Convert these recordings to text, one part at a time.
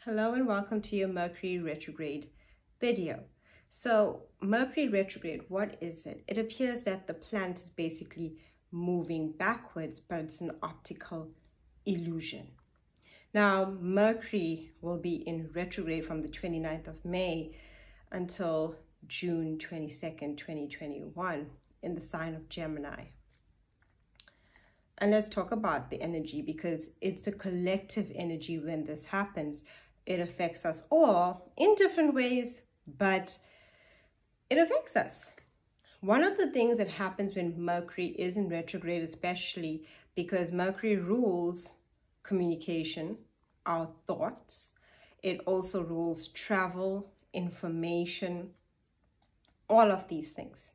Hello and welcome to your Mercury Retrograde video. So Mercury Retrograde, what is it? It appears that the planet is basically moving backwards, but it's an optical illusion. Now, Mercury will be in retrograde from the 29th of May until June 22nd, 2021 in the sign of Gemini. And let's talk about the energy because it's a collective energy when this happens. It affects us all in different ways, but it affects us. One of the things that happens when Mercury is in retrograde, especially because Mercury rules communication, our thoughts. It also rules travel, information, all of these things.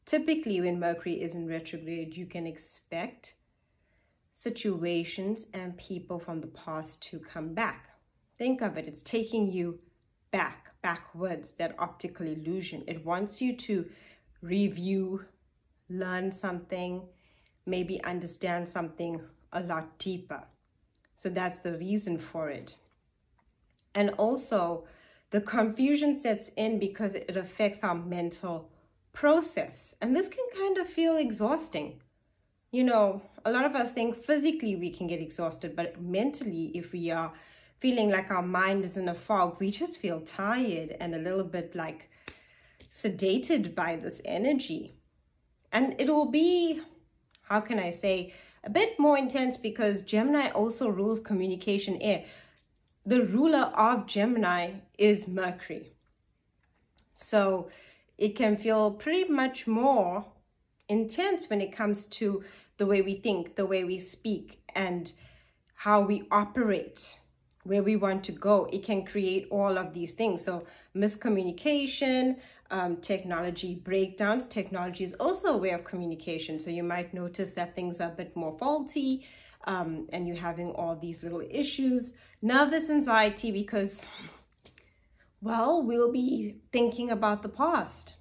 Typically, when Mercury is in retrograde, you can expect situations and people from the past to come back. Think of it, it's taking you backwards, that optical illusion. It wants you to review, learn something, maybe understand something a lot deeper. So that's the reason for it. And also, the confusion sets in because it affects our mental process. And this can kind of feel exhausting. You know, a lot of us think physically we can get exhausted, but mentally, if we are feeling like our mind is in a fog, we just feel tired and a little bit like sedated by this energy. And it will be, how can I say, a bit more intense because Gemini also rules communication air. The ruler of Gemini is Mercury. So it can feel pretty much more intense when it comes to the way we think, the way we speak, and how we operate, where we want to go. It can create all of these things. So miscommunication, technology breakdowns. Technology is also a way of communication. So you might notice that things are a bit more faulty and you're having all these little issues. Nervous anxiety because, well, we'll be thinking about the past.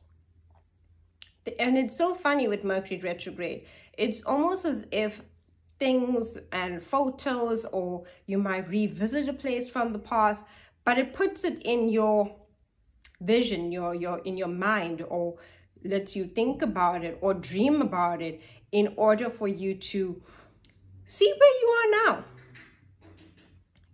And it's so funny with Mercury retrograde. It's almost as if things and photos, or you might revisit a place from the past, but it puts it in your vision, in your mind, or lets you think about it or dream about it in order for you to see where you are now.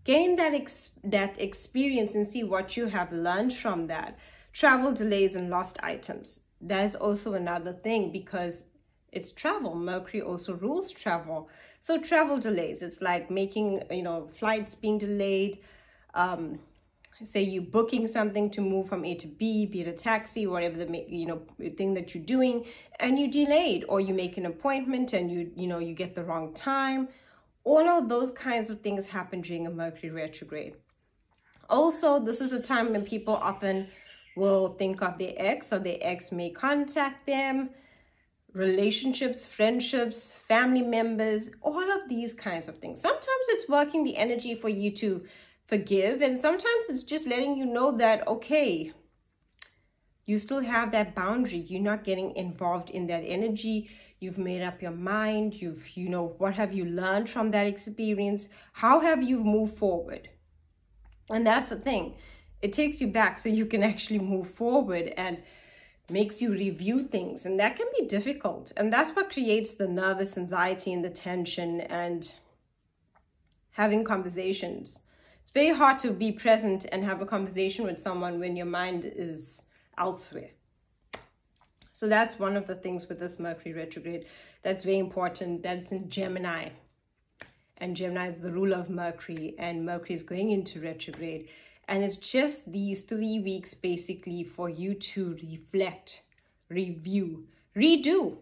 Gain that experience and see what you have learned from that. Travel delays and lost items. That is also another thing because it's travel. Mercury also rules travel. So travel delays, it's like making, flights being delayed. Say you booking something to move from A to B, be it a taxi, whatever the thing that you're doing, and you delayed, or you make an appointment and you get the wrong time. All of those kinds of things happen during a Mercury retrograde. Also, this is a time when people often will think of their ex, or their ex may contact them. Relationships, friendships, family members, all of these kinds of things. Sometimes it's working the energy for you to forgive, and sometimes it's just letting you know that, okay, you still have that boundary. You're not getting involved in that energy. You've made up your mind. What have you learned from that experience? How have you moved forward? And that's the thing. It takes you back so you can actually move forward and makes you review things, and that can be difficult. And that's what creates the nervous anxiety and the tension and having conversations. It's very hard to be present and have a conversation with someone when your mind is elsewhere. So that's one of the things with this Mercury retrograde that's very important. That's in Gemini. And Gemini is the ruler of Mercury, and Mercury is going into retrograde. And it's just these 3 weeks basically for you to reflect, review, redo.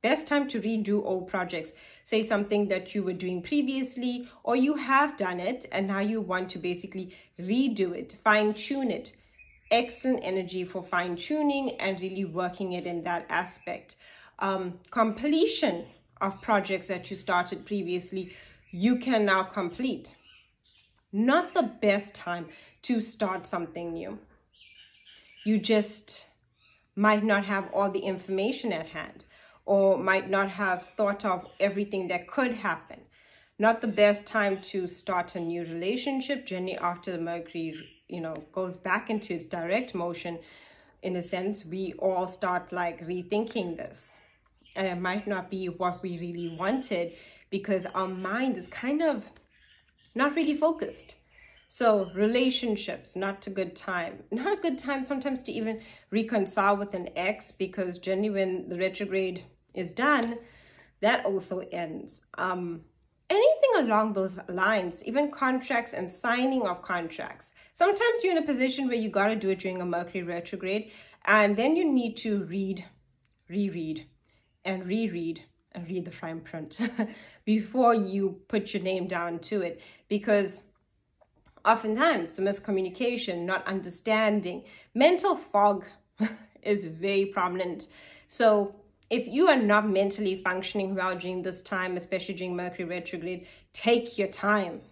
Best time to redo old projects. Say something that you were doing previously, or you have done it and now you want to basically redo it, fine tune it. Excellent energy for fine tuning and really working it in that aspect. Completion of projects that you started previously, you can now complete. Not the best time to start something new. You just might not have all the information at hand, or might not have thought of everything that could happen. Not the best time to start a new relationship. Generally, after the Mercury, goes back into its direct motion, in a sense, we all start like rethinking this. And it might not be what we really wanted because our mind is kind of not really focused. So relationships, not a good time. Not a good time sometimes to even reconcile with an ex, because generally when the retrograde is done, that also ends. Anything along those lines, even contracts and signing of contracts. Sometimes you're in a position where you got to do it during a Mercury retrograde, and then you need to read, reread, and reread and read the fine print before you put your name down to it, because oftentimes the miscommunication, not understanding, mental fog is very prominent. So if you are not mentally functioning well during this time, especially during Mercury retrograde, take your time.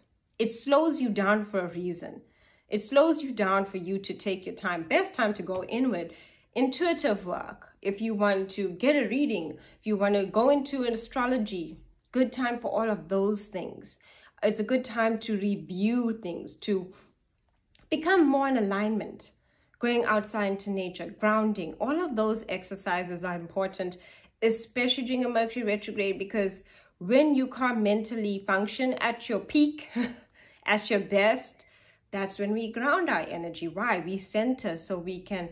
It slows you down for a reason. It slows you down for you to take your time. Best time to go inward. Intuitive work. If you want to get a reading, if you want to go into an astrology, good time for all of those things. It's a good time to review things, to become more in alignment. Going outside into nature, grounding, all of those exercises are important, especially during a Mercury retrograde, because when you can't mentally function at your peak, at your best, that's when we ground our energy. Why? We center so we can,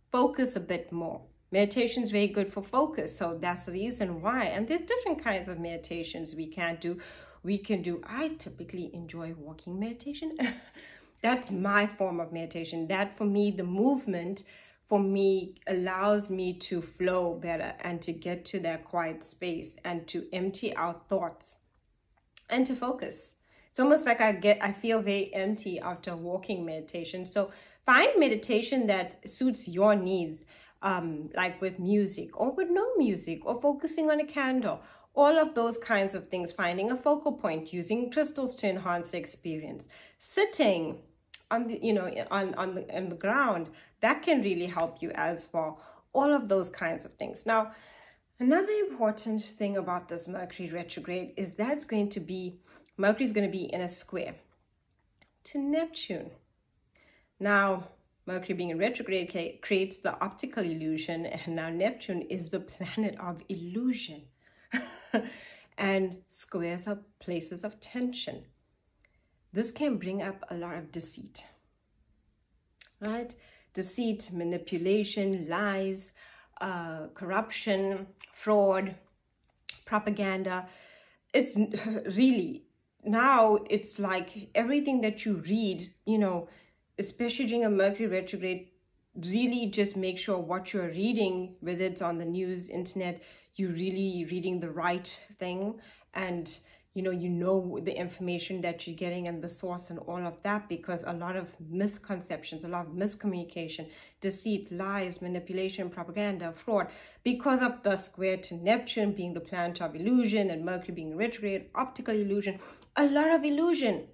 focus a bit more. Meditation is very good for focus, so that's the reason why. And there's different kinds of meditations we can do. I typically enjoy walking meditation. That's my form of meditation. That for me, the movement for me allows me to flow better and to get to that quiet space and to empty out thoughts and to focus. It's almost like I feel very empty after walking meditation. So find meditation that suits your needs, like with music or with no music, or focusing on a candle. All of those kinds of things, finding a focal point, using crystals to enhance the experience, sitting on the, on the ground, that can really help you as well. All of those kinds of things. Now, another important thing about this Mercury retrograde is that Mercury's going to be in a square to Neptune. Now, Mercury being in retrograde creates the optical illusion, and now Neptune is the planet of illusion. And squares are places of tension. This can bring up a lot of deceit, right? Deceit, manipulation, lies, corruption, fraud, propaganda. It's really, now it's like everything that you read, especially during a Mercury retrograde, really just make sure what you're reading, whether it's on the news, internet, you're really reading the right thing, and you know the information that you're getting and the source and all of that, because a lot of misconceptions, a lot of miscommunication, deceit, lies, manipulation, propaganda, fraud, because of the square to Neptune being the planet of illusion and Mercury being retrograde, optical illusion, a lot of illusion.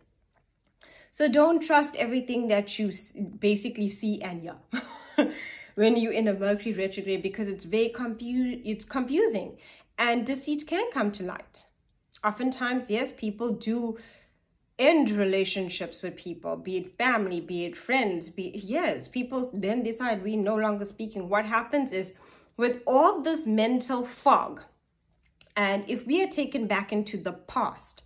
So don't trust everything that you basically see and hear when you're in a Mercury retrograde, because it's it's confusing, and deceit can come to light. Oftentimes, yes, people do end relationships with people, be it family, be it friends, people then decide we no longer speaking. What happens is, with all this mental fog, and if we are taken back into the past,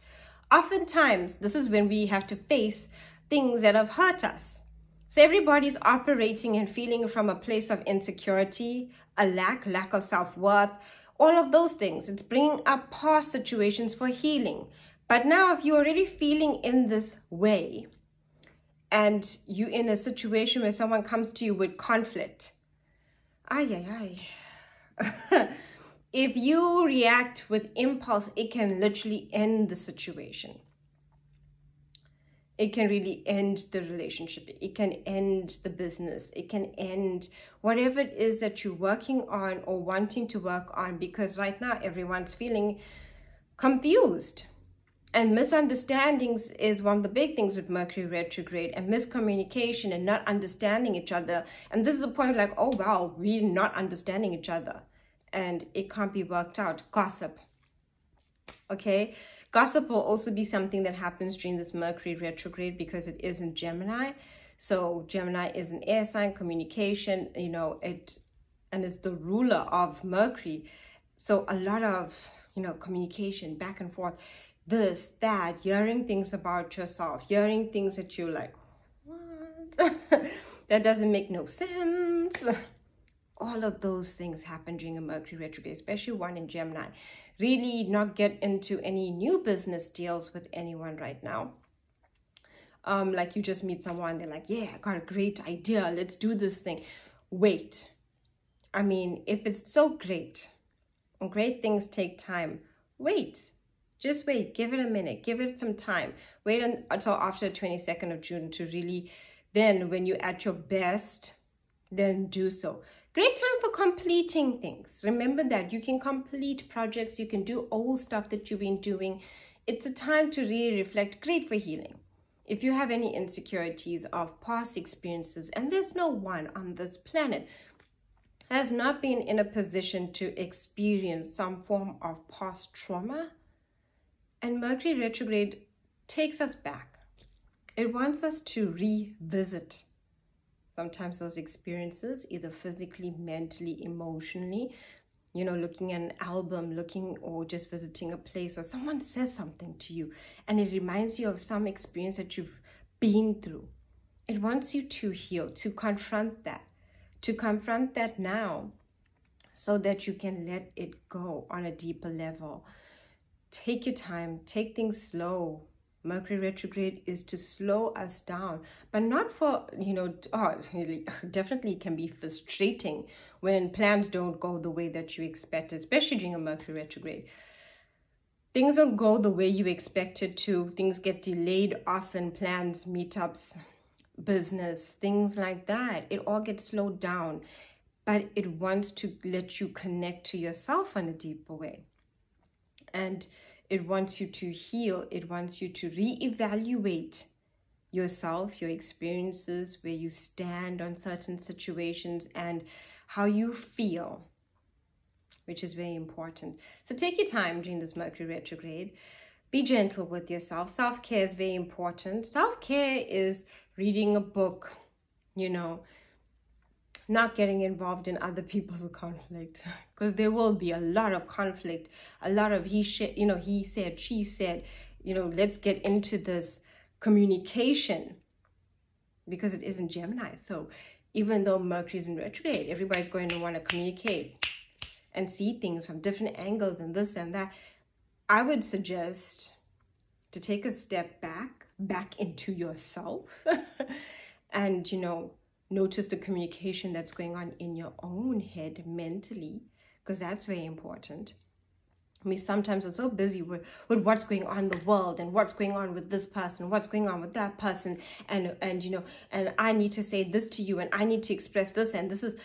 oftentimes this is when we have to face things that have hurt us. So everybody's operating and feeling from a place of insecurity, a lack of self-worth, all of those things. It's bringing up past situations for healing. But now if you're already feeling in this way, and you're in a situation where someone comes to you with conflict, if you react with impulse, it can literally end the situation. It can really end the relationship. It can end the business. It can end whatever it is that you're working on or wanting to work on, because right now everyone's feeling confused. And misunderstandings is one of the big things with Mercury retrograde, and miscommunication and not understanding each other. And this is the point, like, oh, wow, we're not understanding each other. And it can't be worked out. Gossip. Okay? Gossip will also be something that happens during this Mercury retrograde because it is in Gemini. So Gemini is an air sign, communication, you know, and it's the ruler of Mercury. So a lot of, you know, communication back and forth, this, that, hearing things about yourself, hearing things that you're like, what? That doesn't make no sense. All of those things happen during a Mercury retrograde, especially one in Gemini. Really not get into any new business deals with anyone right now. Like you just meet someone, they're like, yeah, I got a great idea, let's do this thing. Wait. I mean, if it's so great, and great things take time, wait. Just wait, give it a minute, give it some time. Wait until after the 22nd of June to really, then when you're at your best, then do so. Great time for completing things. Remember that you can complete projects, you can do old stuff that you've been doing. It's a time to really reflect, great for healing. If you have any insecurities of past experiences, and there's no one on this planet has not been in a position to experience some form of past trauma, and Mercury retrograde takes us back. It wants us to revisit sometimes those experiences, either physically, mentally, emotionally, you know, looking at an album, or just visiting a place, or someone says something to you and it reminds you of some experience that you've been through. It wants you to heal, to confront that now so that you can let it go on a deeper level. Take your time, take things slow. Mercury retrograde is to slow us down, but not for, you know, definitely can be frustrating when plans don't go the way that you expected, especially during a Mercury retrograde. Things don't go the way you expected to. Things get delayed often, plans, meetups, business, things like that. It all gets slowed down, but it wants to let you connect to yourself in a deeper way. And it wants you to heal. It wants you to reevaluate yourself, your experiences, where you stand on certain situations, and how you feel, which is very important. So take your time during this Mercury retrograde. Be gentle with yourself. Self-care is very important. Self-care is reading a book, you know, not getting involved in other people's conflict, because there will be a lot of conflict, a lot of he said, she said, you know, let's get into this communication because it isn't Gemini. So even though Mercury is in retrograde, everybody's going to want to communicate and see things from different angles and this and that. I would suggest to take a step back into yourself and, you know, notice the communication that's going on in your own head mentally, because that's very important. I mean, sometimes we're so busy with what's going on in the world and what's going on with this person, what's going on with that person, and you know, and I need to say this to you and I need to express this, and this is...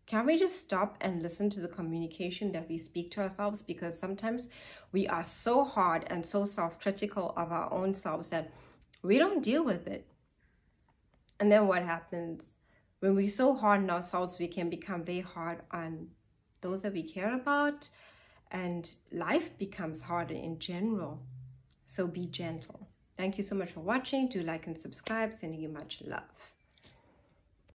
Can we just stop and listen to the communication that we speak to ourselves? Because sometimes we are so hard and so self-critical of our own selves that we don't deal with it. And then what happens? When we're so hard on ourselves, we can become very hard on those that we care about, and life becomes harder in general. So be gentle. Thank you so much for watching. Do like and subscribe. Sending you much love.